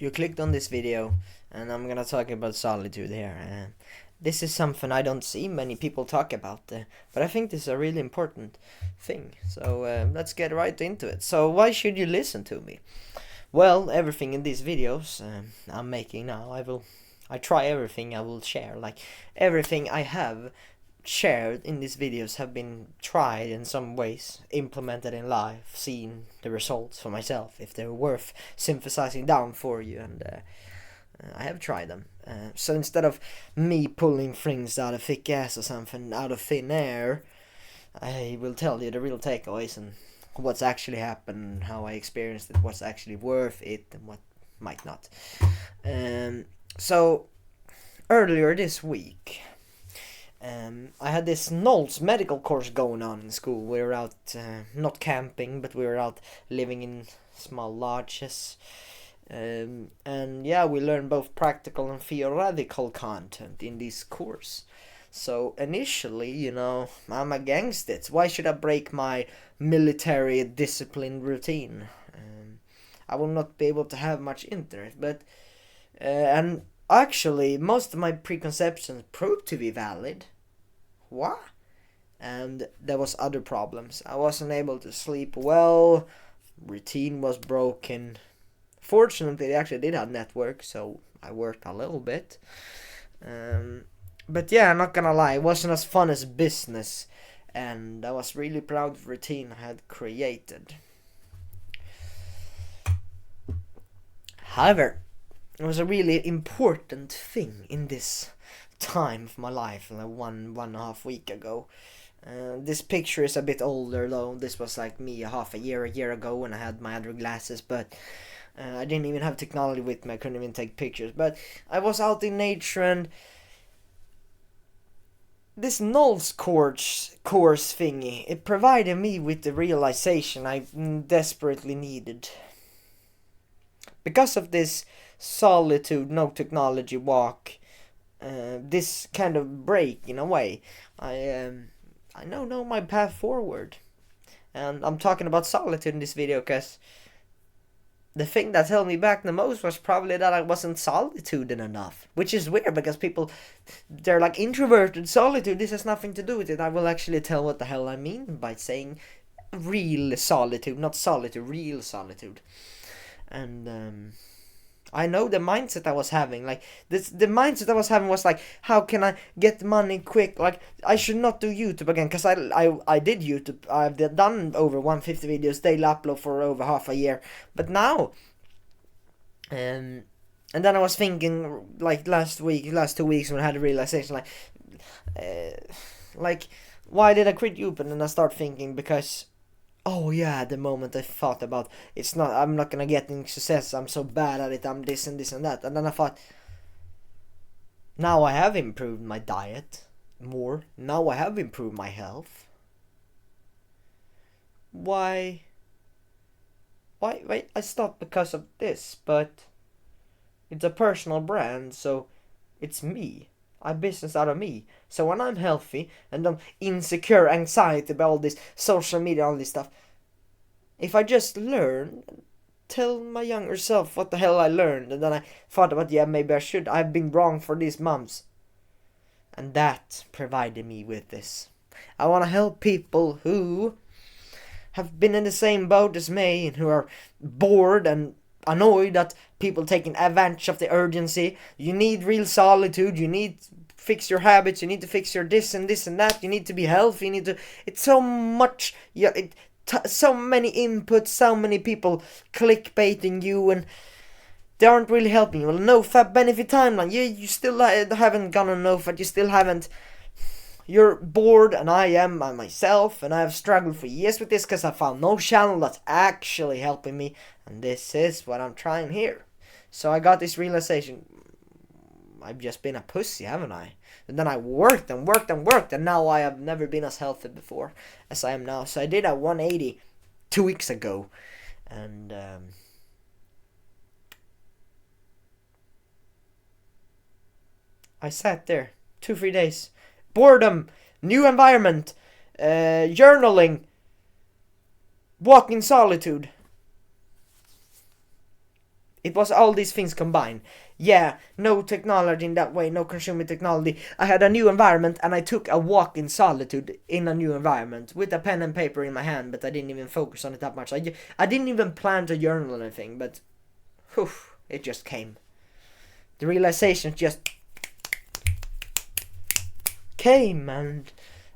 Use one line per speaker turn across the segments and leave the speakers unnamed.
You clicked on this video, and I'm gonna talk about solitude here. This is something I don't see many people talk about, but I think this is a really important thing. So let's get right into it. So why should you listen to me? Well, everything in these videos I'm making now, I try everything I will share. Like everything I have shared in these videos have been tried in some ways, implemented in life, seen the results for myself, if they're worth synthesizing down for you, and I have tried them. So instead of me pulling things out of thick ass or something out of thin air, I will tell you the real takeaways and what's actually happened, how I experienced it, what's actually worth it, and what might not. So earlier this week, I had this Knowles medical course going on in school. We were out, not camping, but we were out living in small lodges. And yeah, we learned both practical and theoretical content in this course. So initially, I'm against it. Why should I break my military discipline routine? I will not be able to have much internet, but and actually, most of my preconceptions proved to be valid. What? And there was other problems. I wasn't able to sleep well. Routine was broken. Fortunately, they actually did have network, so I worked a little bit. But yeah, I'm not gonna lie, it wasn't as fun as business, and I was really proud of the routine I had created. However, it was a really important thing in this time of my life, like one and a half week ago. This picture is a bit older though. This was like me a year ago when I had my other glasses, but I didn't even have technology with me. I couldn't even take pictures. But I was out in nature, and this Knowles course thingy, it provided me with the realization I desperately needed. Because of this solitude, no technology walk, this kind of break in a way, I now know my path forward. And I'm talking about solitude in this video because the thing that held me back the most was probably that I wasn't solitude enough. Which is weird because people, they're like introverted solitude. This has nothing to do with it. I will actually tell what the hell I mean by saying real solitude, not solitude, real solitude. And I know the mindset I was having. Like the mindset I was having was like, how can I get money quick? Like I should not do YouTube again because I did YouTube. I've done over 150 videos daily upload for over half a year. But now, and then I was thinking like last 2 weeks when I had a realization like why did I quit YouTube? And then I start thinking because, oh yeah, the moment I thought about I'm not gonna get any success, I'm so bad at it, I'm this and this and that. And then I thought, now I have improved my diet more, now I have improved my health. Why I stopped because of this, but it's a personal brand, so it's me. I business out of me. So when I'm healthy and I'm insecure, anxiety about all this social media, all this stuff, if I just learn, tell my younger self what the hell I learned, and then I thought about, yeah, maybe I've been wrong for these months. And that provided me with this. I want to help people who have been in the same boat as me and who are bored and annoyed at people taking advantage of the urgency. You need real solitude. You need to fix your habits. You need to fix your this and that. You need to be healthy. It's so much. Yeah, so many inputs. So many people clickbaiting you, and they aren't really helping you. Well, no fat benefit timeline. You still haven't gone on no fat. You still haven't. You're bored, and I am by myself, and I have struggled for years with this because I found no channel that's actually helping me, and this is what I'm trying here. So I got this realization, I've just been a pussy, haven't I? And then I worked, and now I have never been as healthy before as I am now. So I did a 180 2 weeks ago, and I sat there 2-3 days. Boredom, new environment, journaling, walk in solitude. It was all these things combined. Yeah, no technology in that way, no consuming technology. I had a new environment and I took a walk in solitude in a new environment with a pen and paper in my hand, but I didn't even focus on it that much. I didn't even plan to journal or anything, but whew, it just came. The realization just came, and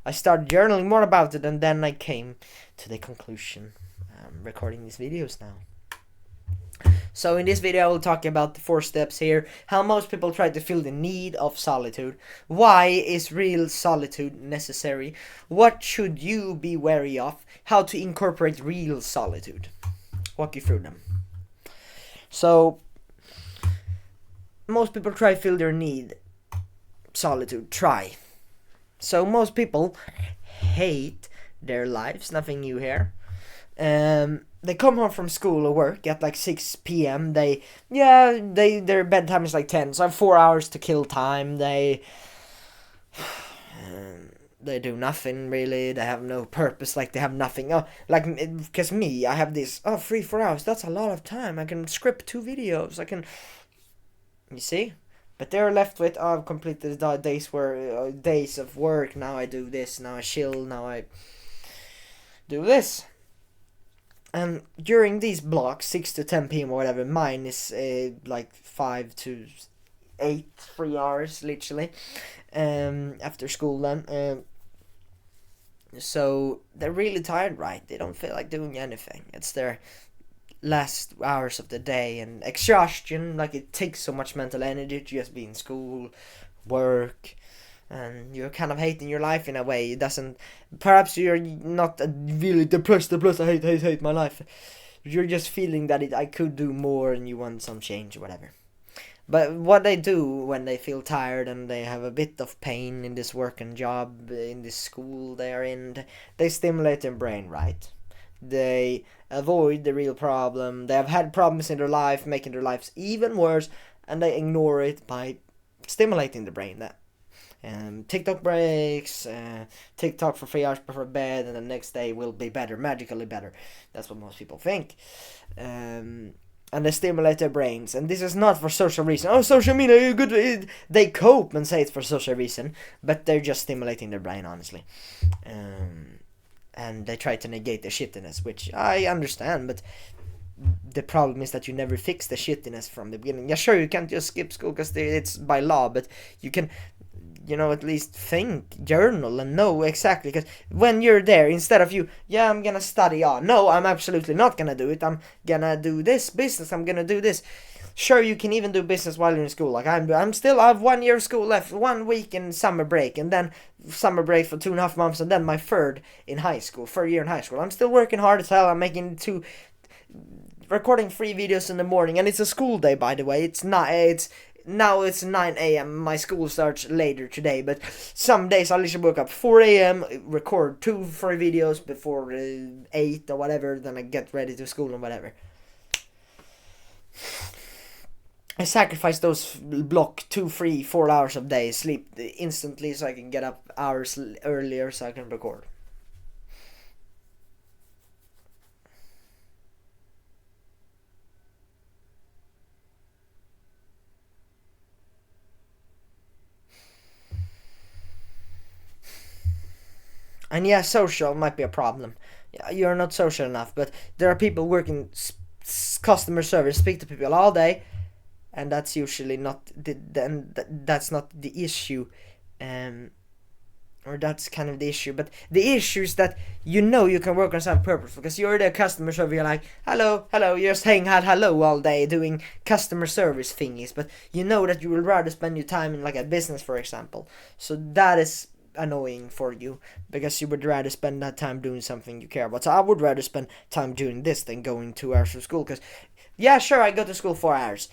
I started journaling more about it, and then I came to the conclusion. I'm recording these videos now. So in this video I will talk about the 4 steps here, how most people try to feel the need of solitude, why is real solitude necessary, what should you be wary of, how to incorporate real solitude. Walk you through them. So most people try to feel their need solitude, try. So most people hate their lives, nothing new here. They come home from school or work at like 6 p.m. Their bedtime is like 10, so I have 4 hours to kill time. They do nothing really. They have no purpose. Like they have nothing. Oh, like because me, I have this 3-4 hours. That's a lot of time. I can script 2 videos. I can. You see. But they're left with, I've completed the days of work, now I do this, now I chill, now I do this. And during these blocks, 6 to 10 p.m. or whatever, mine is like 5 to 8, 3 hours, literally, after school then. So they're really tired, right? They don't feel like doing anything. It's their last hours of the day, and exhaustion, like it takes so much mental energy to just be in school, work, and you're kind of hating your life in a way. It doesn't, perhaps you're not really depressed, I hate my life. You're just feeling that I could do more and you want some change or whatever. But what they do when they feel tired and they have a bit of pain in this work and job, in this school they are in, they stimulate their brain, right? They avoid the real problem. They have had problems in their life, making their lives even worse, and they ignore it by stimulating the brain. That TikTok breaks, TikTok for 3 hours before bed, and the next day will be better, magically better. That's what most people think. And they stimulate their brains, and this is not for social reason. Oh, social media, you good. They cope and say it's for social reason, but they're just stimulating their brain, honestly. And they try to negate the shittiness, which I understand, but the problem is that you never fix the shittiness from the beginning. Yeah, sure, you can't just skip school because it's by law, but you can, at least think, journal, and know exactly, because when you're there, instead of I'm gonna study, no, I'm absolutely not gonna do it, I'm gonna do this business, I'm gonna do this. Sure, you can even do business while you're in school. Like I have 1 year of school left, 1 week in summer break, and then summer break for 2.5 months, and then my third year in high school. I'm still working hard as hell. I'm recording 3 videos in the morning, and it's a school day, by the way. It's 9 a.m. My school starts later today, but some days I literally wake up 4 a.m., record 2-3 videos before 8 or whatever, then I get ready to school and whatever. I sacrifice those block 2, 3, 4 hours of day, sleep instantly so I can get up hours earlier so I can record. And yeah, social might be a problem. You're not social enough, but there are people working customer service, speak to people all day, and that's usually not that's not the issue, or that's kind of the issue. But the issue is that you can work on some purpose, because you're the customer service, you're like hello, you're just saying hello all day doing customer service thingies, but you know that you would rather spend your time in like a business, for example. So that is annoying for you, because you would rather spend that time doing something you care about. So I would rather spend time doing this than going 2 hours to school, because yeah, sure, I go to school 4 hours.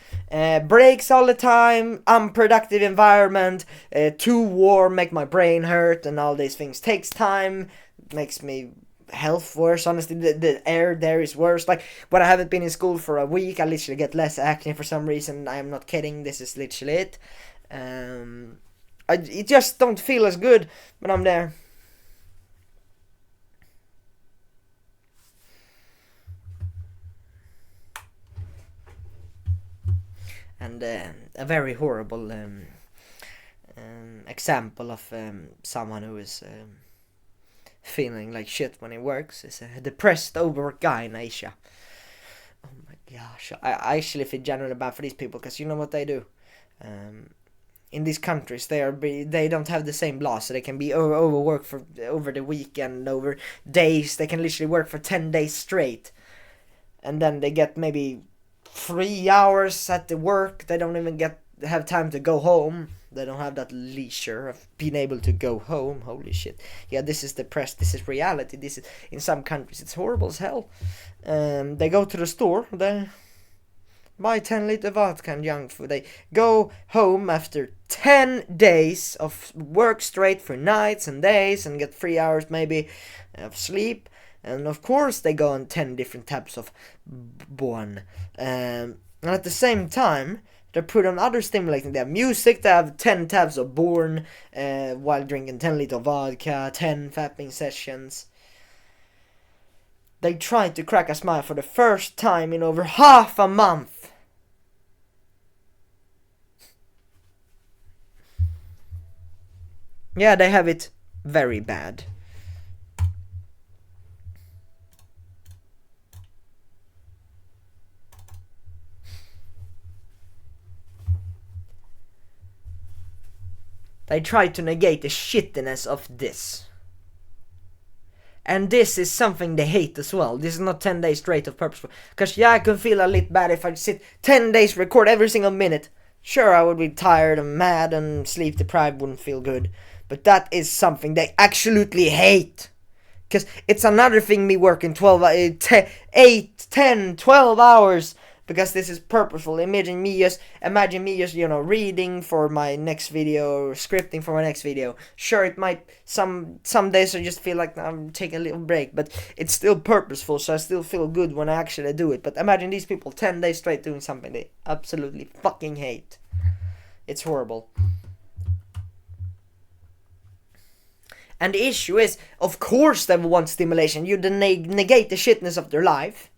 Breaks all the time, unproductive environment, too warm, make my brain hurt, and all these things. Takes time, makes me health worse. Honestly, the air there is worse. Like, when I haven't been in school for a week, I literally get less acne for some reason. I am not kidding, this is literally it. It just don't feel as good when I'm there. and a very horrible example of someone who is feeling like shit when he works is a depressed, overworked guy in Asia. Oh my gosh, I actually feel genuinely bad for these people, because you know what they do. In these countries, they don't have the same law, so they can be overworked for over the weekend, over days. They can literally work for 10 days straight, and then they get maybe 3 hours at the work. They don't even have time to go home. They don't have that leisure of being able to go home. Holy shit. Yeah, this is depressed. This is reality. This is, in some countries, it's horrible as hell. They go to the store. They buy 10-liter vodka and junk food. They go home after 10 days of work straight for nights and days and get 3 hours maybe of sleep. And of course they go on 10 different types of born. And at the same time, they put on other stimulating. They have music. They have 10 tabs of born while drinking 10-liter vodka, 10 fapping sessions. They tried to crack a smile for the first time in over half a month. Yeah, they have it very bad. They try to negate the shittiness of this. And this is something they hate as well. This is not 10 days straight of purposeful. Because yeah, I could feel a little bad if I sit 10 days, record every single minute. Sure, I would be tired and mad and sleep deprived, wouldn't feel good. But that is something they absolutely hate. Because it's another thing me working 8, 10, 12 hours. Because this is purposeful. Imagine me just, reading for my next video, or scripting for my next video. Sure, it might, some days I just feel like I'm taking a little break, but it's still purposeful, so I still feel good when I actually do it. But imagine these people 10 days straight doing something they absolutely fucking hate. It's horrible. And the issue is, of course they want stimulation. You negate the shitness of their life.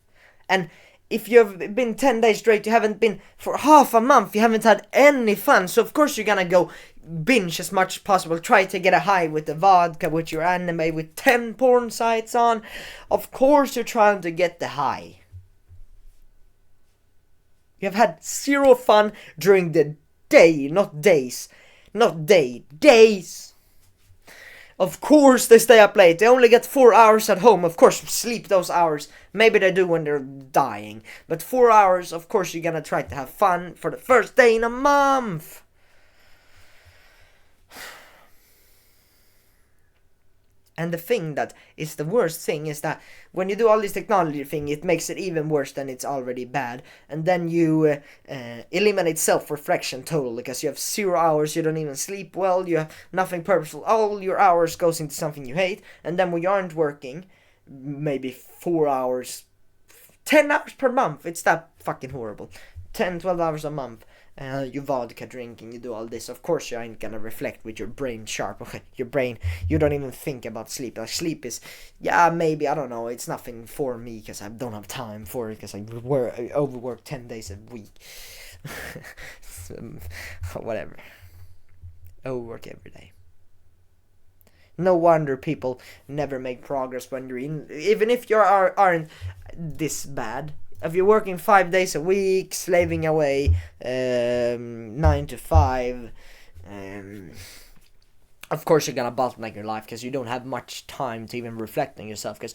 And if you've been 10 days straight, you haven't been for half a month, you haven't had any fun. So of course you're gonna go binge as much as possible. Try to get a high with the vodka, with your anime, with 10 porn sites on. Of course you're trying to get the high. You've had zero fun during the day, not days. Not days. Of course they stay up late. They only get 4 hours at home. Of course, sleep those hours. Maybe they do when they're dying. But 4 hours, of course, you're gonna try to have fun for the first day in a month. And the thing that is the worst thing is that when you do all this technology thing, it makes it even worse than it's already bad. And then you eliminate self-reflection totally, because you have 0 hours, you don't even sleep well, you have nothing purposeful. All your hours goes into something you hate. And then when you aren't working, maybe 4 hours, 10 hours per month, it's that fucking horrible. 10, 12 hours a month. You vodka drinking, you do all this. Of course you ain't gonna reflect with your brain sharp. Okay, your brain, you don't even think about sleep. Like sleep is, yeah, maybe, I don't know, it's nothing for me because I don't have time for it, because I overwork 10 days a week. Whatever. Overwork every day. No wonder people never make progress when you're in, even if you aren't this bad. If you're working 5 days a week, slaving away, 9 to 5, of course you're gonna bottleneck your life, because you don't have much time to even reflect on yourself. Because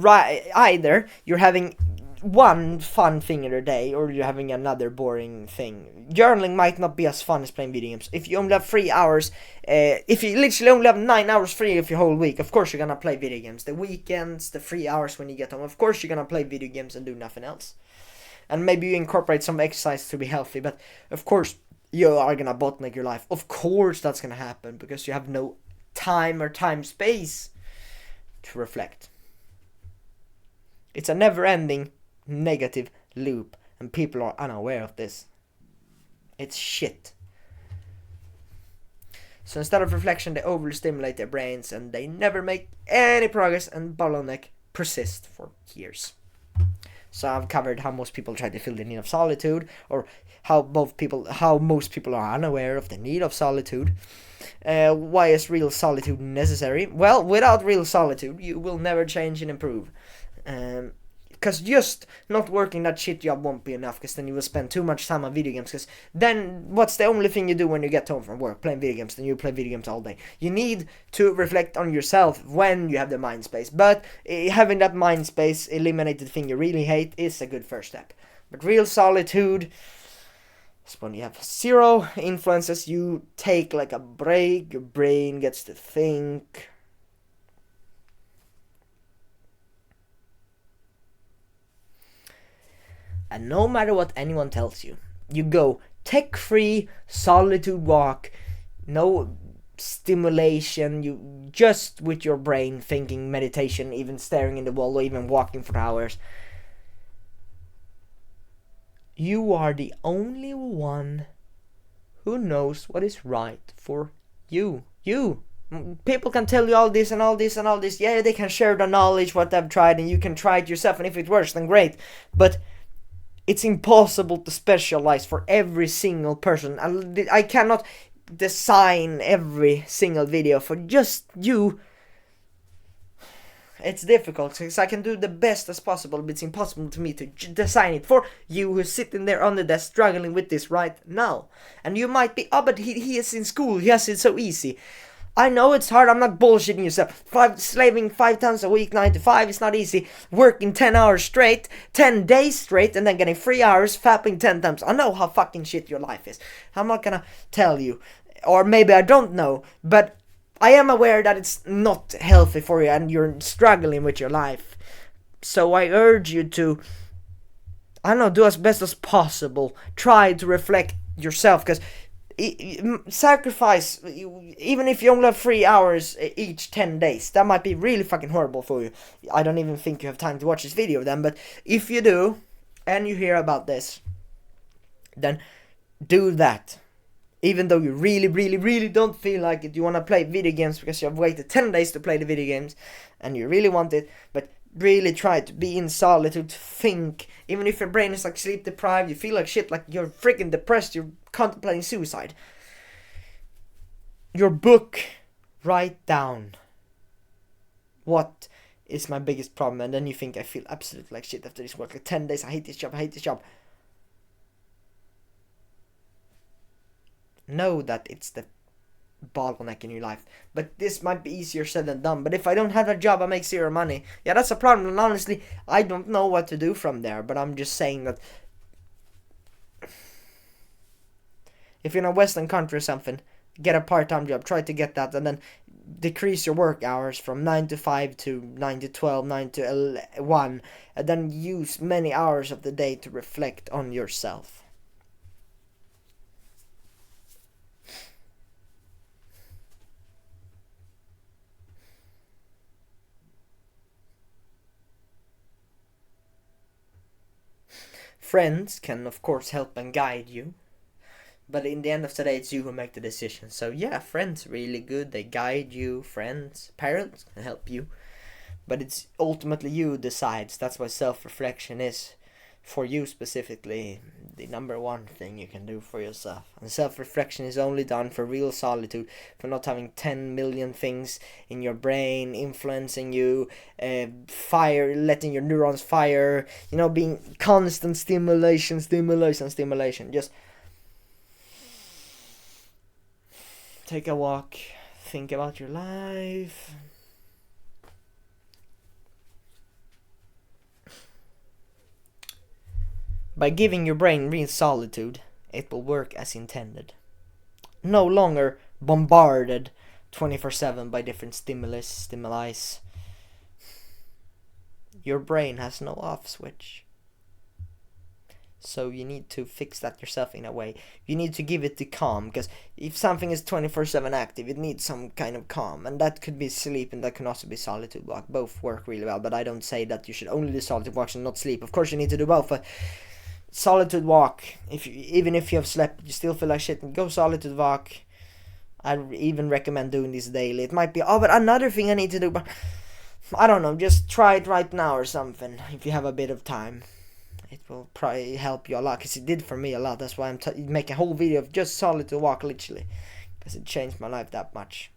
either you're having one fun thing in a day, or you're having another boring thing. Journaling might not be as fun as playing video games. If you only have 3 hours, if you literally only have 9 hours free of your whole week, of course you're gonna play video games. The weekends, the 3 hours when you get home, of course you're gonna play video games and do nothing else. And maybe you incorporate some exercise to be healthy, but of course you are gonna bottleneck your life. Of course that's gonna happen, because you have no time or time space to reflect. It's a never-ending negative loop, and people are unaware of this. It's shit. So instead of reflection, they overstimulate their brains, and they never make any progress, and bottleneck persist for years. So I've covered how most people try to feel the need of solitude, or how most people are unaware of the need of solitude. Why is real solitude necessary? Well, without real solitude, you will never change and improve. Because just not working that shit job won't be enough, because then you will spend too much time on video games, because then what's the only thing you do when you get home from work? Playing video games. Then you play video games all day. You need to reflect on yourself when you have the mind space, but having that mind space eliminate the thing you really hate is a good first step. But real solitude is when you have zero influences, you take like a break, your brain gets to think. And no matter what anyone tells you, you go tech-free, solitude walk, no stimulation, you just with your brain thinking, meditation, even staring in the wall, or even walking for hours. You are the only one who knows what is right for you. People can tell you all this and all this and all this. Yeah, they can share the knowledge, what they've tried, and you can try it yourself, and if it works, then great. But it's impossible to specialize for every single person. I cannot design every single video for just you. It's difficult, because I can do the best as possible, but it's impossible to me to design it for you who's sitting there on the desk struggling with this right now. And you might be, but he is in school, he has it so easy. I know it's hard, I'm not bullshitting yourself. Slaving 5 times a week, 9 to 5, it's not easy. Working 10 hours straight, 10 days straight, and then getting 3 hours, fapping 10 times. I know how fucking shit your life is. I'm not gonna tell you. Or maybe I don't know, but I am aware that it's not healthy for you and you're struggling with your life. So I urge you to, I don't know, do as best as possible. Try to reflect yourself, because sacrifice, even if you only have 3 hours each 10 days, that might be really fucking horrible for you. I don't even think you have time to watch this video then, but if you do, and you hear about this, then do that. Even though you really, really, really don't feel like it, you want to play video games because you have waited 10 days to play the video games, and you really want it, but really try to be in solitude, think. Even if your brain is like sleep deprived, you feel like shit, like you're freaking depressed, you're contemplating suicide. Your book, write down what is my biggest problem, and then you think, I feel absolutely like shit after this work, like 10 days, I hate this job. Know that it's the bottleneck in your life, but this might be easier said than done. But if I don't have a job, I make zero money. Yeah, that's a problem, and honestly, I don't know what to do from there. But I'm just saying that if you're in a Western country or something, get a part-time job, try to get that, and then decrease your work hours from 9 to 5 to 9 to 12, 9 to 1, and then use many hours of the day to reflect on yourself. Friends can, of course, help and guide you, but in the end of the day, it's you who make the decision. So yeah, friends really good, they guide you. Friends, parents can help you, but it's ultimately you who decides. That's why self-reflection is, for you specifically, the number one thing you can do for yourself. And self-reflection is only done for real solitude, for not having 10 million things in your brain influencing you, letting your neurons fire, being constant stimulation. Just take a walk, think about your life. By giving your brain real solitude, it will work as intended. No longer bombarded 24/7 by different stimuli. Your brain has no off switch. So you need to fix that yourself in a way. You need to give it the calm, because if something is 24/7 active, it needs some kind of calm, and that could be sleep, and that can also be solitude walk. Both work really well, but I don't say that you should only do solitude walks and not sleep. Of course you need to do both, but solitude walk, even if you have slept, you still feel like shit, go solitude walk. I even recommend doing this daily. It might be, but another thing I need to do, but I don't know, just try it right now or something, if you have a bit of time. it will probably help you a lot, because it did for me a lot. That's why I'm making a whole video of just solitude walk, literally, because it changed my life that much.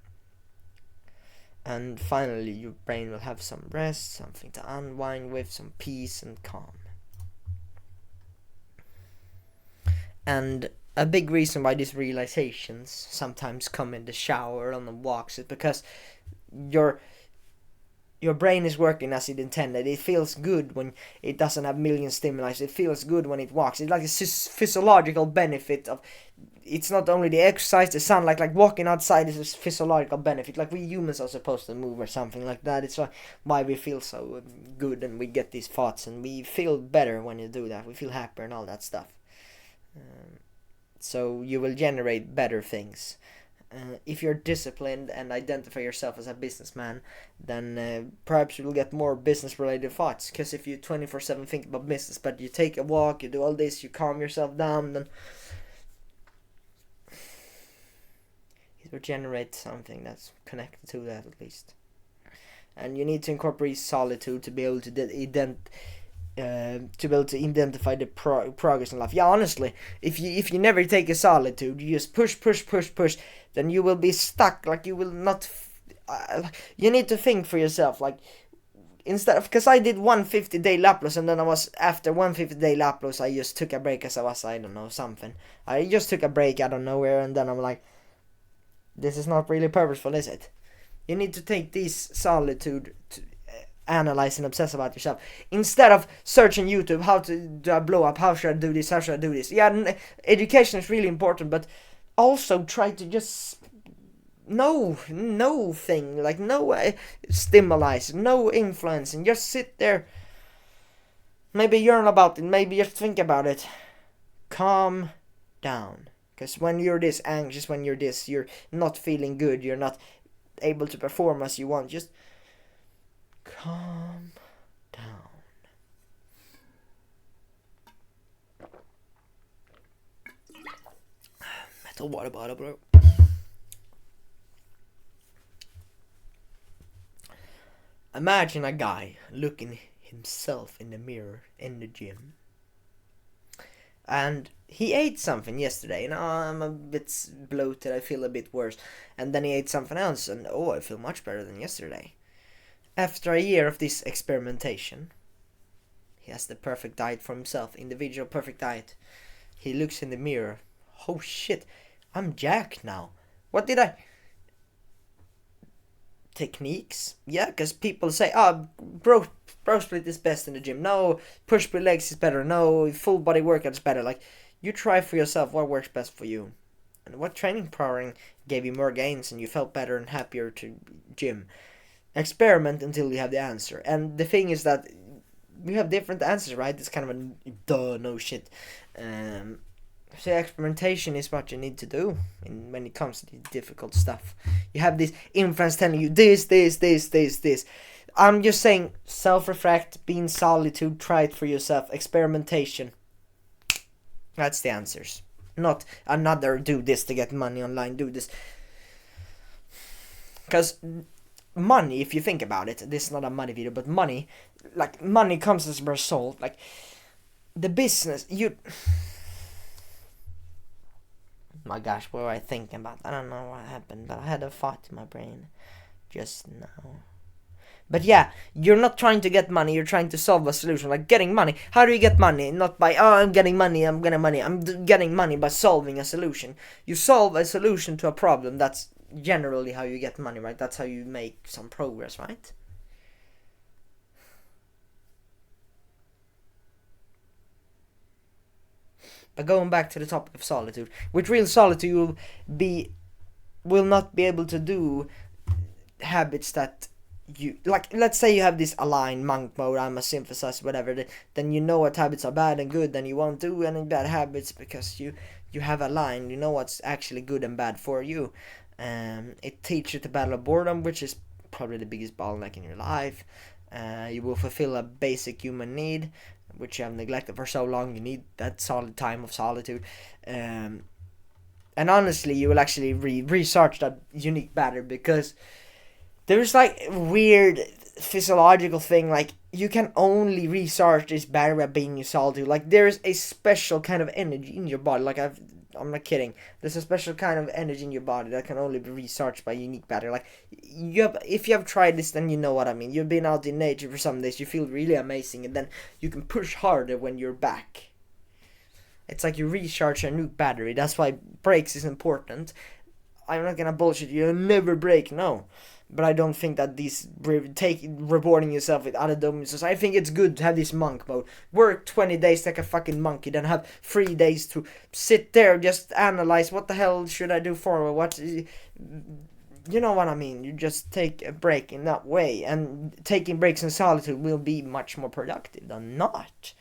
And finally, your brain will have some rest, something to unwind with, some peace and calm. And a big reason why these realizations sometimes come in the shower, on the walks, is because your brain is working as it intended. It feels good when it doesn't have million stimuli. It feels good when it walks. It's like a physiological benefit of. It's not only the exercise, the sunlight. Like walking outside is a physiological benefit. Like we humans are supposed to move or something like that. It's why we feel so good and we get these thoughts and we feel better when you do that. We feel happier and all that stuff. So you will generate better things. If you're disciplined and identify yourself as a businessman, then perhaps you will get more business-related thoughts. Because if you 24/7 think about business, but you take a walk, you do all this, you calm yourself down, then it will generate something that's connected to that, at least. And you need to incorporate solitude to be able to identify the progress in life. Yeah, honestly, if you never take a solitude, you just push, then you will be stuck. Like you will not. You need to think for yourself. Like instead of, because I did 150-day Laplos, and then I was after 150-day Laplos, I just took a break as I was, I don't know, something. I just took a break out of nowhere, and then I'm like, this is not really purposeful, is it? You need to take this solitude to analyze and obsess about yourself instead of searching YouTube, how to do a blow up, how should I do this, how should I do this. Yeah, education is really important, but also try to just no thing, like no stimuli, no influence, and just sit there, maybe yearn about it, maybe just think about it. Calm down, because when you're this anxious, when you're not feeling good, you're not able to perform as you want, just calm down. Metal water bottle, bro. Imagine a guy looking himself in the mirror in the gym. And he ate something yesterday, and I'm a bit bloated, I feel a bit worse. And then he ate something else, and I feel much better than yesterday. After a year of this experimentation, he has the perfect diet for himself, individual perfect diet. He looks in the mirror. Oh shit, I'm jacked now. What did I... Techniques? Yeah, because people say, bro split is best in the gym. No, push-pull legs is better. No, full body workout is better. Like, you try for yourself what works best for you. And what training programming gave you more gains and you felt better and happier to gym. Experiment until you have the answer. And the thing is that we have different answers, right? It's kind of a no shit. So experimentation is what you need to do when it comes to the difficult stuff. You have this influence telling you this. I'm just saying, self-reflect, be in solitude, try it for yourself. Experimentation. That's the answers. Not another do this to get money online, do this. Because money, if you think about it, this is not a money video, but money comes as a result. Like, the business, my gosh, what were I thinking about? I don't know what happened, but I had a thought in my brain just now. But yeah, you're not trying to get money, you're trying to solve a solution. Like getting money. How do you get money? Not by, I'm getting money, I'm getting money. I'm getting money by solving a solution. You solve a solution to a problem. That's generally how you get money, right? That's how you make some progress, right? But going back to the topic of solitude, with real solitude, you will not be able to do habits that you like. Let's say you have this aligned monk mode, I'm a synthesizer, whatever. Then you know what habits are bad and good. Then you won't do any bad habits because you have aligned. You know what's actually good and bad for you. It teaches you to battle boredom, which is probably the biggest bottleneck in your life. You will fulfill a basic human need, which you have neglected for so long. You need that solid time of solitude. And honestly, you will actually research that unique battery, because there's like weird physiological thing. Like, you can only recharge this battery by being in solitude. Like, there's a special kind of energy in your body. Like, I'm not kidding. There's a special kind of energy in your body that can only be recharged by a unique battery. Like, if you have tried this, then you know what I mean. You've been out in nature for some days, you feel really amazing, and then you can push harder when you're back. It's like you recharge a new battery. That's why breaks is important. I'm not gonna bullshit you. Never break, no. But I don't think that rewarding yourself with other domains. I think it's good to have this monk mode. Work 20 days like a fucking monkey, then have 3 days to sit there, just analyze what the hell should I do forward. You know what I mean? You just take a break in that way, and taking breaks in solitude will be much more productive than not.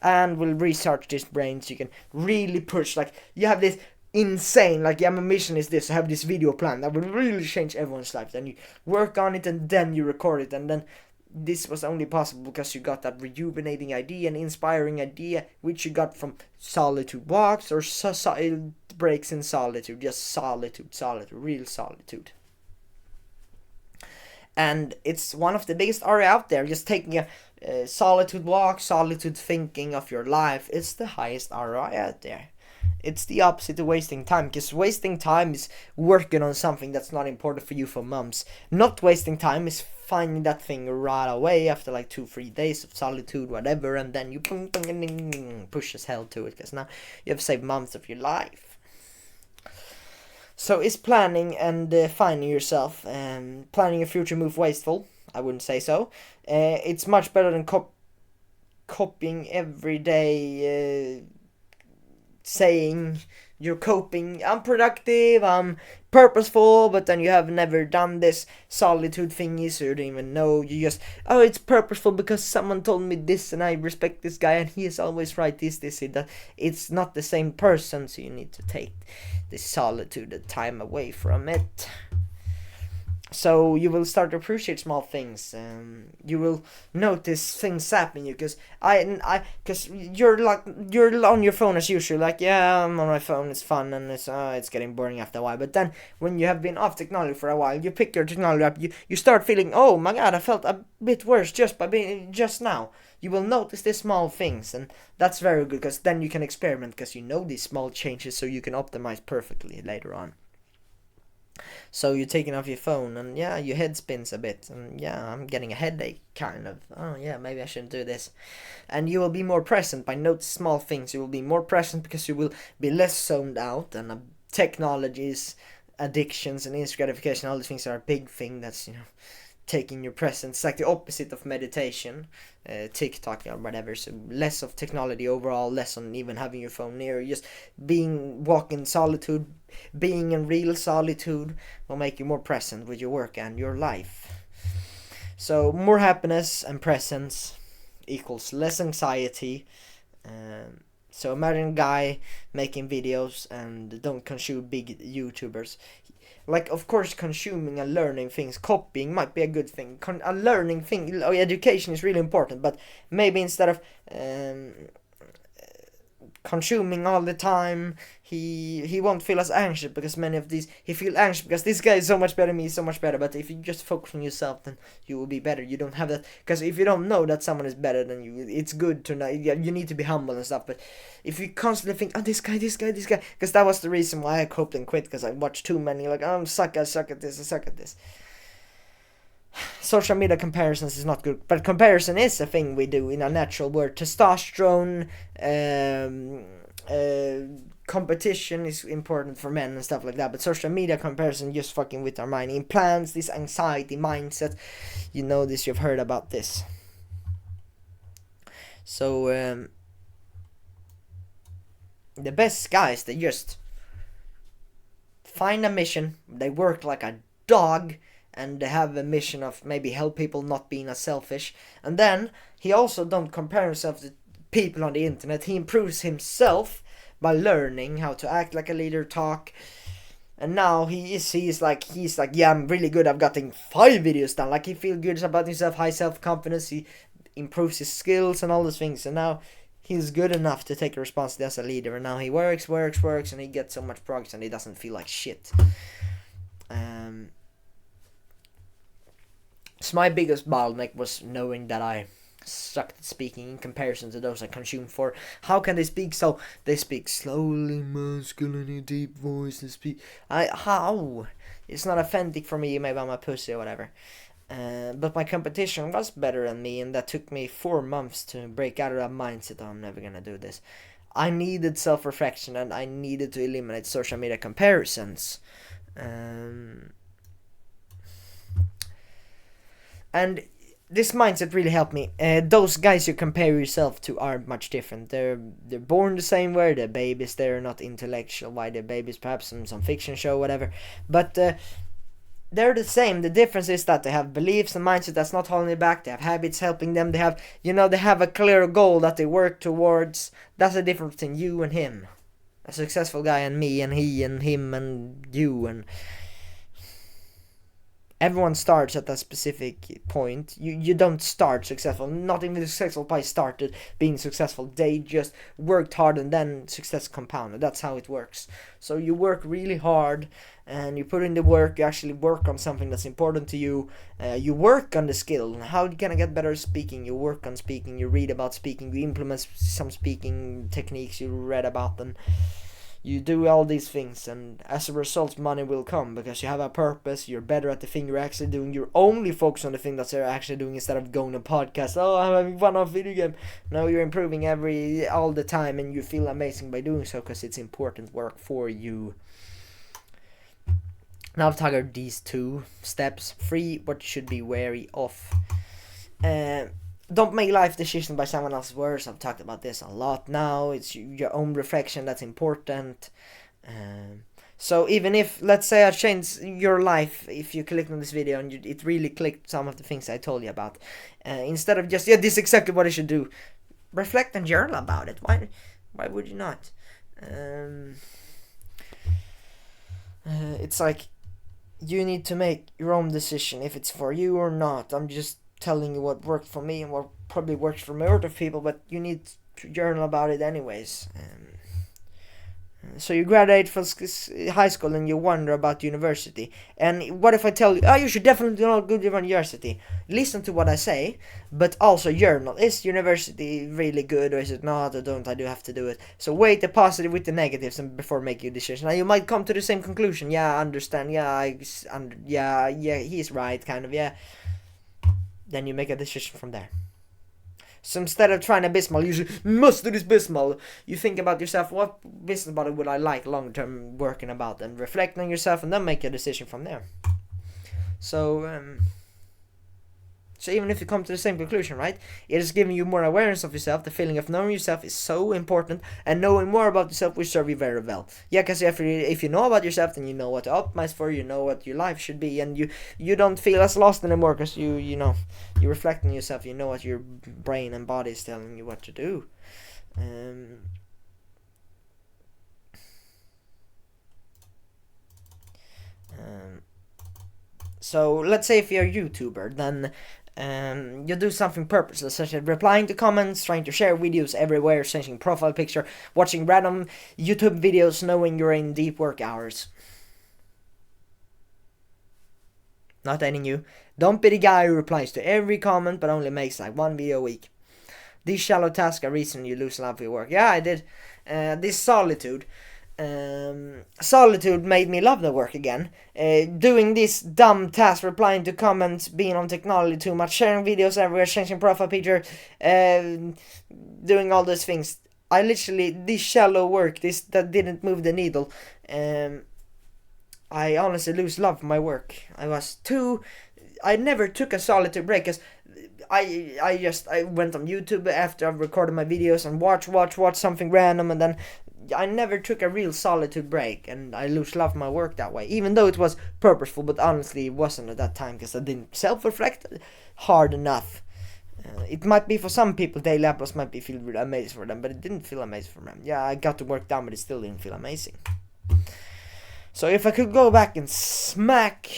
And will recharge this brain so you can really push. Like, you have this insane, like, yeah, my mission is this, I have this video plan that will really change everyone's life, then you work on it and then you record it, and then this was only possible because you got that rejuvenating idea and inspiring idea which you got from solitude walks or breaks in solitude. Just solitude, real solitude. And it's one of the biggest ROI out there. Just taking a solitude walk, solitude thinking of your life, it's the highest ROI out there. It's the opposite of wasting time, because wasting time is working on something that's not important for you for months. Not wasting time is finding that thing right away after like 2-3 days of solitude, whatever, and then you push as hell to it, because now you have saved months of your life. So is planning and finding yourself, planning your future move wasteful? I wouldn't say so. It's much better than copying every day, saying you're coping, I'm productive, I'm purposeful, but then you have never done this solitude thingy, so you don't even know. You just, oh, it's purposeful because someone told me this and I respect this guy and he is always right, this, that. It's not the same person, so you need to take the solitude, the time away from it. So you will start to appreciate small things. You will notice things happening you, because you're on your phone as usual. Like, yeah, I'm on my phone. It's fun and it's getting boring after a while. But then when you have been off technology for a while, you pick your technology up. You start feeling, oh my god, I felt a bit worse just now. You will notice these small things, and that's very good, because then you can experiment, because you know these small changes, so you can optimize perfectly later on. So you're taking off your phone, and yeah, your head spins a bit, and yeah, I'm getting a headache, kind of. Oh yeah, maybe I shouldn't do this. And you will be more present by noticing small things. You will be more present because you will be less zoned out, and technologies, addictions, and instant gratification, all these things are a big thing that's, taking your presence. It's like the opposite of meditation, TikTok or whatever. So less of technology overall, less on even having your phone near. Just walking solitude, being in real solitude will make you more present with your work and your life. So more happiness and presence equals less anxiety. So imagine a guy making videos and don't consume big YouTubers. Like, of course, consuming and learning things, copying might be a good thing. A learning thing, education is really important, but maybe instead of consuming all the time, he won't feel as anxious, because many of these, he feel anxious because this guy is so much better than me, so much better. But if you just focus on yourself, then you will be better. You don't have that, because if you don't know that someone is better than you, it's good to know. You need to be humble and stuff. But if you constantly think, oh, this guy, because that was the reason why I coped and quit, because I watched too many, like, oh, I suck at this. Social media comparisons is not good, but comparison is a thing we do in our natural world. Testosterone, competition is important for men and stuff like that, but social media comparison just fucking with our mind. Implants this anxiety mindset. You know this, you've heard about this. So the best guys, they just find a mission, they work like a dog, and they have a mission of maybe help people not being as selfish. And then he also don't compare himself to people on the internet. He improves himself by learning how to act like a leader, talk. And now he's like, yeah, I'm really good. I've gotten 5 videos done. Like, he feels good about himself, high self-confidence. He improves his skills and all those things. And now he's good enough to take responsibility as a leader. And now he works, and he gets so much progress, and he doesn't feel like shit. So my biggest bottleneck was knowing that I sucked at speaking in comparison to those I consume for. How can they speak so? They speak slowly, masculine, deep voice. They speak. How? It's not authentic for me. Maybe I'm a pussy or whatever. But my competition was better than me, and that took me 4 months to break out of that mindset. I'm never gonna do this. I needed self-reflection, and I needed to eliminate social media comparisons. And this mindset really helped me. Those guys you compare yourself to aren't much different. They're born the same way. They're babies. They're not intellectual. Why they're babies? Perhaps some fiction show, whatever. But they're the same. The difference is that they have beliefs and mindset that's not holding them back. They have habits helping them. They have, they have a clear goal that they work towards. That's the difference between you and him. A successful guy and me and he and him and you and everyone starts at a specific point. You don't start successful. Not even the successful guy started being successful. They just worked hard and then success compounded. That's how it works. So you work really hard and you put in the work. You actually work on something that's important to you. You work on the skill. How can I get better at speaking? You work on speaking. You read about speaking. You implement some speaking techniques. You read about them. You do all these things, and as a result, money will come because you have a purpose. You're better at the thing you're actually doing. You're only focused on the thing that you're actually doing instead of going to podcast. Oh, I'm having fun on video game. No, you're improving all the time, and you feel amazing by doing so because it's important work for you. Now I've covered these 2 steps. 3, what you should be wary of. Don't make life decisions by someone else's words. I've talked about this a lot now. It's your own reflection that's important. So even if, let's say I changed your life, if you clicked on this video and it really clicked some of the things I told you about, instead of just, this is exactly what I should do, reflect and journal about it. Why would you not? It's like, you need to make your own decision if it's for you or not. I'm just telling you what worked for me and what probably works for most of people, but you need to journal about it anyways. So you graduate from high school and you wonder about university. And what if I tell you, you should definitely go to university? Listen to what I say, but also journal. Is university really good or is it not? Or don't I have to do it? So weigh the positive with the negatives and before making a decision. Now you might come to the same conclusion. Yeah, I understand. Yeah, he's right, kind of. Yeah. Then you make a decision from there. So instead of trying a Bismol, you must do this Bismol. You think about yourself, what business model would I like long term working about, and reflect on yourself and then make a decision from there. So even if you come to the same conclusion, right? It is giving you more awareness of yourself. The feeling of knowing yourself is so important, and knowing more about yourself will serve you very well. Yeah, because if you know about yourself, then you know what to optimize for. You know what your life should be, and you don't feel as lost anymore because you reflect on yourself. You know what your brain and body is telling you what to do. So let's say if you're a YouTuber, then you do something purposeless, such as replying to comments, trying to share videos everywhere, changing profile picture, watching random YouTube videos, knowing you're in deep work hours. Not any new. Don't be the guy who replies to every comment but only makes like 1 video a week. These shallow tasks are reason you lose love for your work. Yeah, I did. This solitude. Solitude made me love the work again. Doing this dumb task, replying to comments, being on technology too much, sharing videos everywhere, changing profile picture, doing all those things. I literally, this shallow work, that didn't move the needle. I honestly lose love for my work. I never took a solitude break because I went on YouTube after I've recorded my videos and watch something random, and then I never took a real solitude break, and I lose love for my work that way, even though it was purposeful, but honestly it wasn't at that time because I didn't self-reflect hard enough. It might be for some people, daily uploads might be feel really amazing for them, but it didn't feel amazing for them. Yeah, I got the work done, but it still didn't feel amazing. So if I could go back and smack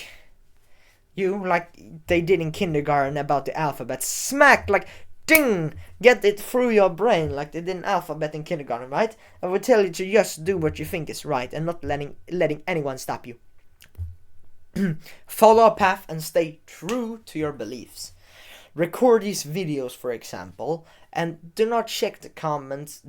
you like they did in kindergarten about the alphabet, smack, like ding, get it through your brain like they did in alphabet in kindergarten, right? I would tell you to just do what you think is right and not letting anyone stop you. Follow a path and stay true to your beliefs. Record these videos, for example, and do not check the comments.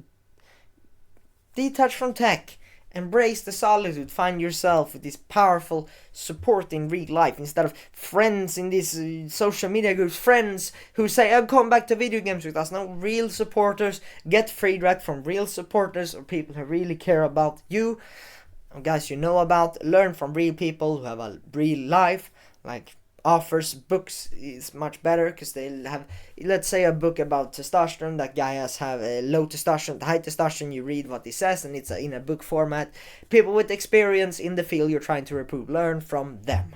Detach from tech. Embrace the solitude. Find yourself with this powerful support in real life instead of friends in these social media groups. Friends who say, "I'm coming back to video games with us." No, real supporters. Get feedback from real supporters or people who really care about you. Guys you know about. Learn from real people who have a real life. Like offers books is much better because they have, let's say, a book about testosterone. That guy has have a low testosterone, high testosterone. You read what he says and it's in a book format. People with experience in the field you're trying to recruit, learn from them.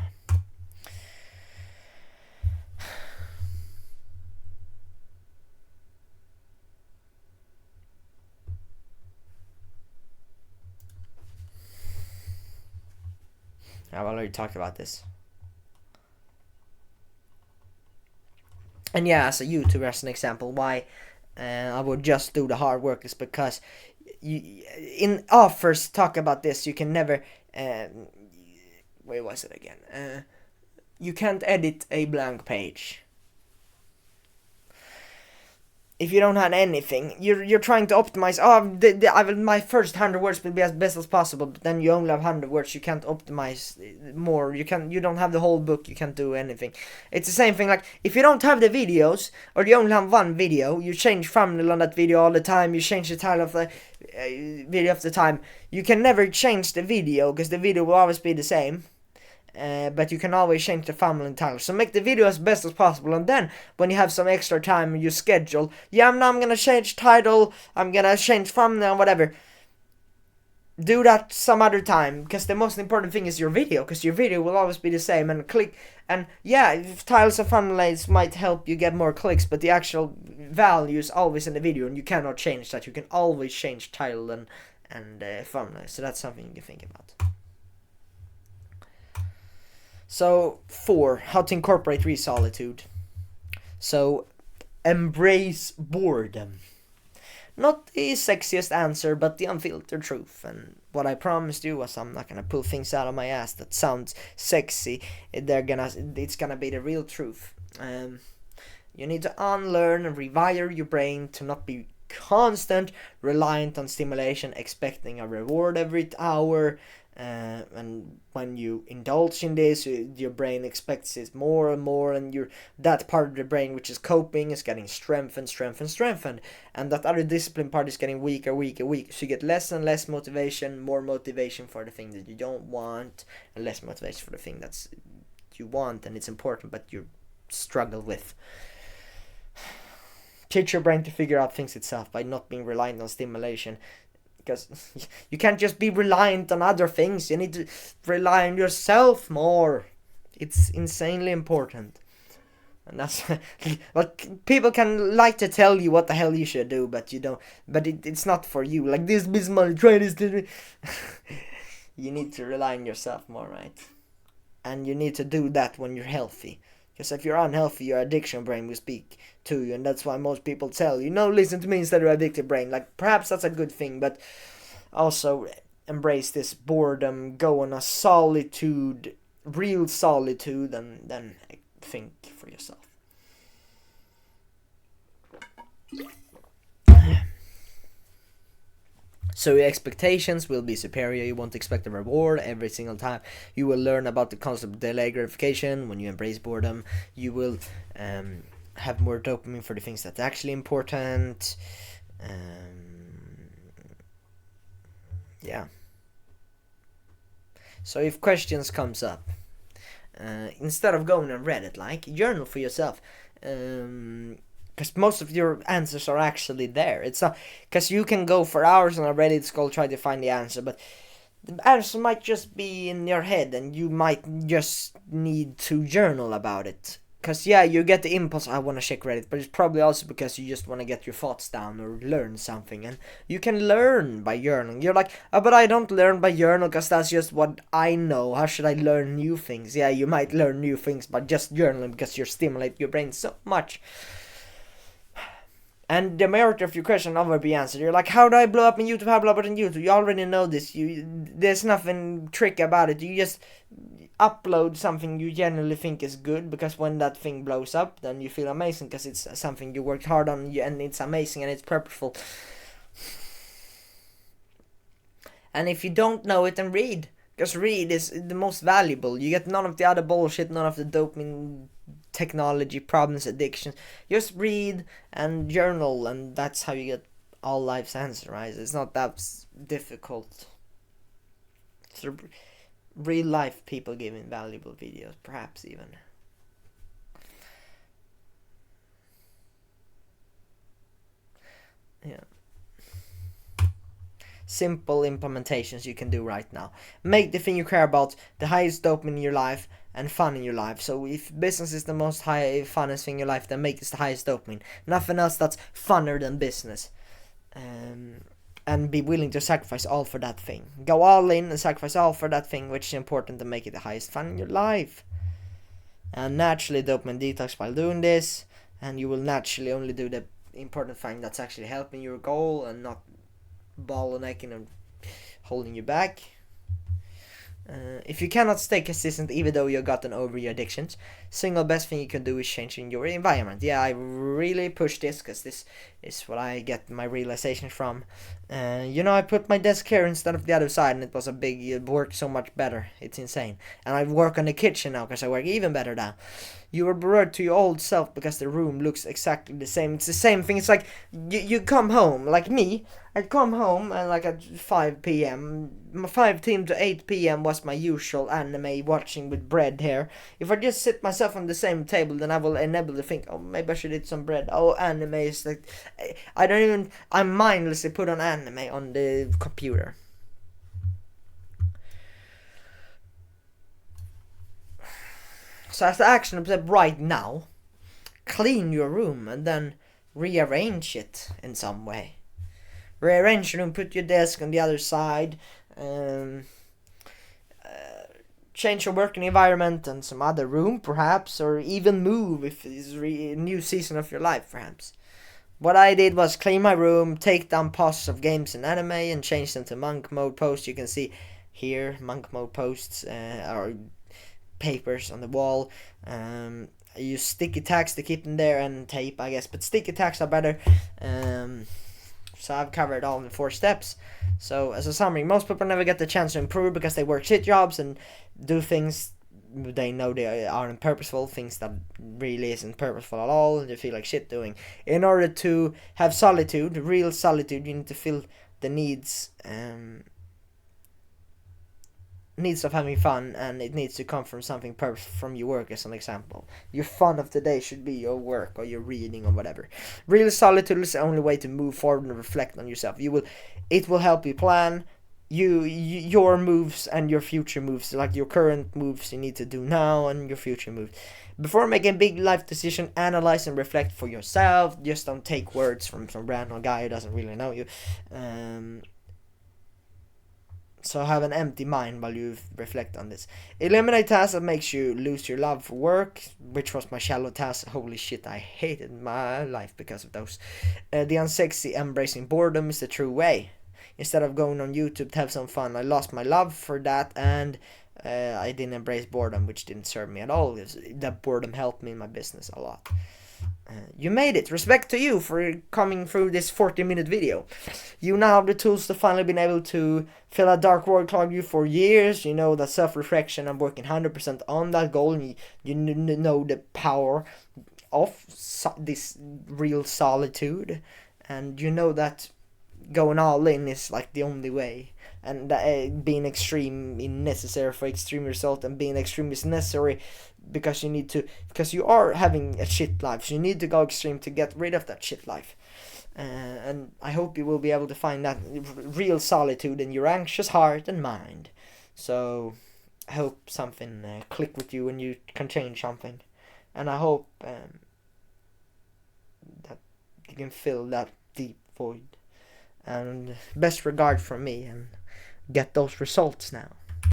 I've already talked about this. And yeah, as a YouTuber, as an example, why I would just do the hard work is because in offers talk about this. You can never. Where was it again? You can't edit a blank page. If you don't have anything, you're trying to optimize. My first 100 words will be as best as possible, but then you only have 100 words. You can't optimize more. You don't have the whole book. You can't do anything. It's the same thing. Like if you don't have the videos, or you only have one video, you change thumbnail on that video all the time. You change the title of the video of the time. You can never change the video because the video will always be the same. But you can always change the thumbnail and title. So make the video as best as possible, and then when you have some extra time in your schedule, I'm gonna change title, I'm gonna change thumbnail, whatever. Do that some other time, because the most important thing is your video, because your video will always be the same. And if titles and thumbnails might help you get more clicks, but the actual value is always in the video, and you cannot change that. You can always change title and thumbnail. So that's something you can think about. So 4, how to incorporate real solitude. So embrace boredom. Not the sexiest answer, but the unfiltered truth. And what I promised you was I'm not gonna pull things out of my ass that sounds sexy. It's gonna be the real truth. You need to unlearn and rewire your brain to not be constant, reliant on stimulation, expecting a reward every hour. And when you indulge in this, your brain expects it more and more, and that part of the brain which is coping is getting strengthened, and that other discipline part is getting weaker. So you get less and less motivation, more motivation for the thing that you don't want, and less motivation for the thing that's you want and it's important but you struggle with. Teach your brain to figure out things itself by not being reliant on stimulation. Because you can't just be reliant on other things. You need to rely on yourself more. It's insanely important. And that's like people can like to tell you what the hell you should do, but you don't. But it's not for you. Like this money, try this. You need to rely on yourself more, right? And you need to do that when you're healthy. Because if you're unhealthy, your addiction brain will speak to you, and that's why most people tell you, no, listen to me instead of addictive brain. Like, perhaps that's a good thing, but also embrace this boredom, go on a solitude, real solitude, and then think for yourself. So your expectations will be superior. You won't expect a reward every single time. You will learn about the concept of delayed gratification. When you embrace boredom, you will have more dopamine for the things that's actually important. Yeah. So if questions comes up, instead of going on Reddit, journal for yourself. Because most of your answers are actually there. It's not because you can go for hours on a Reddit scroll try to find the answer, but the answer might just be in your head, and you might just need to journal about it. Because you get the impulse, I want to check Reddit, but it's probably also because you just want to get your thoughts down or learn something, and you can learn by journaling. You're like, but I don't learn by journal because that's just what I know. How should I learn new things? Yeah, you might learn new things by just journaling because you stimulate your brain so much. And the majority of your question will be answered. You're like, how do I blow up on YouTube? How do I blow up on YouTube? You already know this. There's nothing trick about it. You just upload something you genuinely think is good, because when that thing blows up, then you feel amazing because it's something you worked hard on and it's amazing and it's purposeful. And if you don't know it, then read. Because read is the most valuable. You get none of the other bullshit, none of the dopamine technology problems, addictions. Just read and journal, and that's how you get all life's answers, right? It's not that difficult. It's real life people giving valuable videos, perhaps even. Yeah. Simple implementations you can do right now. Make the thing you care about the highest dopamine in your life and fun in your life. So if business is the most funnest thing in your life, then make this the highest dopamine. Nothing else that's funner than business. And be willing to sacrifice all for that thing. Go all in and sacrifice all for that thing, which is important to make it the highest fun in your life. And naturally dopamine detox while doing this, and you will naturally only do the important thing that's actually helping your goal and not bottlenecking and holding you back. If you cannot stay consistent even though you've gotten over your addictions, single best thing you can do is changing your environment. Yeah, I really push this because this is what I get my realization from. I put my desk here instead of the other side, and it worked so much better. It's insane. And I work on the kitchen now because I work even better now. You are blurred to your old self because the room looks exactly the same. It's the same thing. It's like you come home, like me. I'd come home and like at 5 p.m. 5 to 8 p.m. was my usual anime watching with bread here. If I just sit myself on the same table, then I will enable to think, oh, maybe I should eat some bread. Oh, anime is like, I mindlessly put on anime on the computer. So as the action step right now, clean your room and then rearrange it in some way. Rearrange your room, put your desk on the other side, change your working environment and some other room perhaps, or even move if it's a new season of your life perhaps. What I did was clean my room, take down posts of games and anime and change them to monk mode posts. You can see here monk mode posts or papers on the wall. I use sticky tacks to keep them there and tape, I guess, but sticky tacks are better. So I've covered all the 4 steps. So as a summary, most people never get the chance to improve because they work shit jobs and do things they know they aren't purposeful, things that really isn't purposeful at all, and they feel like shit doing. In order to have solitude, real solitude, you need to feel the needs of having fun, and it needs to come from something from your work. As an example, your fun of the day should be your work or your reading or whatever. Real solitude is the only way to move forward and reflect on yourself. It will help you plan your moves and your future moves, like your current moves you need to do now and your future moves. Before making a big life decision, analyze and reflect for yourself. Just don't take words from some random guy who doesn't really know you. So have an empty mind while you reflect on this. Eliminate tasks that makes you lose your love for work, which was my shallow task. Holy shit, I hated my life because of those. The unsexy embracing boredom is the true way. Instead of going on YouTube to have some fun, I lost my love for that, and I didn't embrace boredom, which didn't serve me at all. That boredom helped me in my business a lot. You made it. Respect to you for coming through this 40-minute video. You now have the tools to finally been able to fill a dark void clog you for years. You know that self-reflection, I'm working 100% on that goal. And you know the power of this real solitude. And you know that going all in is like the only way, and being extreme is necessary for extreme result, and being extreme is necessary because you are having a shit life, so you need to go extreme to get rid of that shit life. And I hope you will be able to find that real solitude in your anxious heart and mind. So I hope something click with you and you can change something, and I hope that you can fill that deep void. And best regard from me, and get those results now.